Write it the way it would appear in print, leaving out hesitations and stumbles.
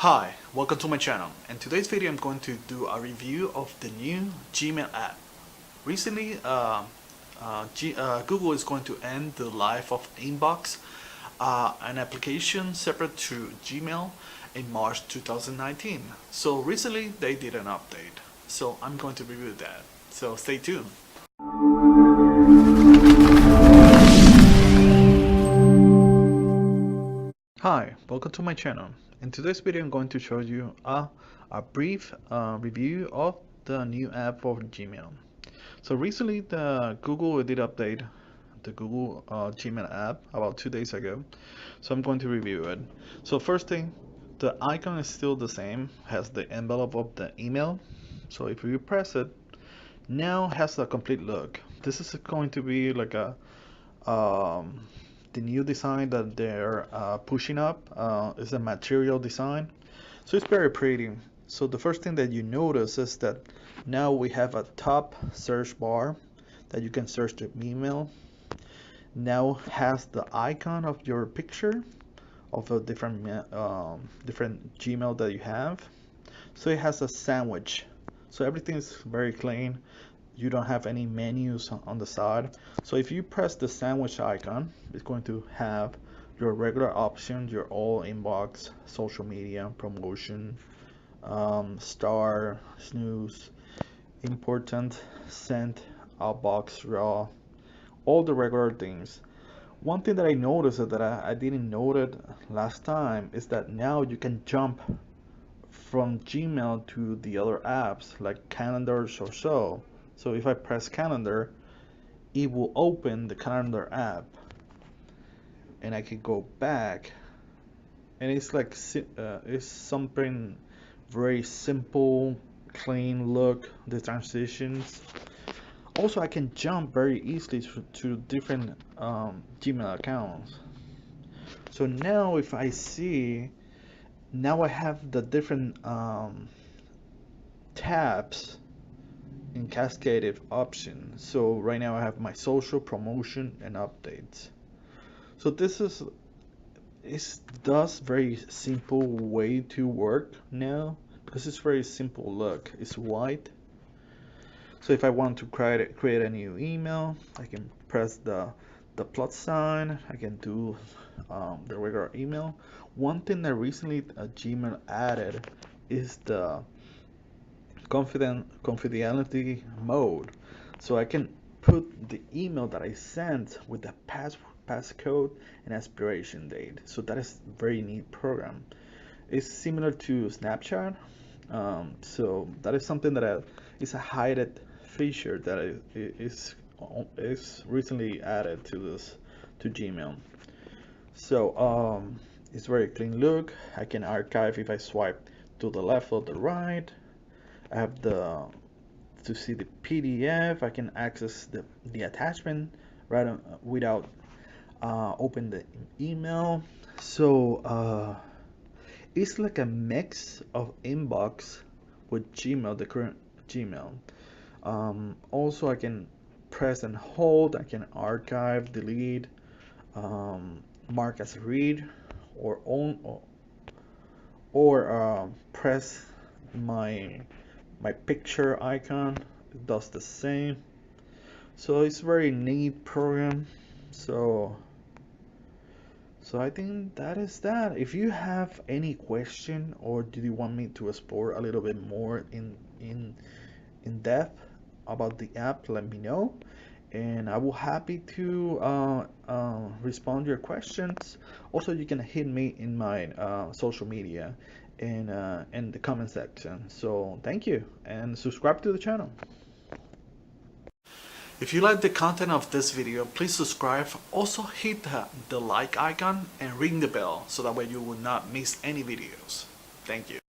Hi, welcome to my channel. In today's video I'm going to do a review of the new Gmail app. Recently Google is going to end the life of Inbox, an application separate to Gmail, in March 2019. So recently they did an update, so I'm going to review that, so stay tuned. Hi, welcome to my channel. In today's video I'm going to show you a brief review of the new app for Gmail. So recently the Google did update the Google Gmail app about 2 days ago, so I'm going to review it. So first thing, the icon is still the same, has the envelope of the email. So if you press it, now has a complete look. This is going to be like a the new design that they're pushing up is a material design, so it's very pretty. So the first thing that you notice is that now we have a top search bar that you can search the email. Now has the icon of your picture of a different Gmail that you have. So it has a sandwich, so everything is very clean. You don't have any menus on the side. So if you press the sandwich icon, it's going to have your regular options, your all inbox, social media, promotion, star, snooze, important, sent, outbox, raw, all the regular things. One thing that I noticed that I didn't notice last time is that now you can jump from Gmail to the other apps like calendars or so. So if I press calendar, it will open the calendar app, and I can go back, and it's like it's something very simple, clean look, the transitions. Also, I can jump very easily to different Gmail accounts. So now if I see, now I have the different tabs in cascaded option. So right now I have my social, promotion, and updates. So this is does very simple way to work now, because it's very simple look. It's white. So if I want to create a new email, I can press the plus sign. I can do the regular email. One thing that recently Gmail added is the confidentiality mode, so I can put the email that I sent with the passcode and expiration date. So that is very neat program. It's similar to Snapchat, so that is something that is a hidden feature that is recently added to Gmail. So it's very clean look. I can archive if I swipe to the left or the right. I have to see the PDF. I can access the attachment right without open the email. So it's like a mix of inbox with Gmail, the current Gmail. Also, I can press and hold. I can archive, delete, mark as read, or own, or press my picture icon. It does the same. So it's very neat program. So I think that is that. If you have any question, or do you want me to explore a little bit more in depth about the app, let me know, and I will happy to respond your questions. Also, you can hit me in my social media in the comment section. So thank you, and subscribe to the channel. If you like the content of this video, please subscribe. Also hit the like icon and ring the bell, so that way you will not miss any videos. Thank you.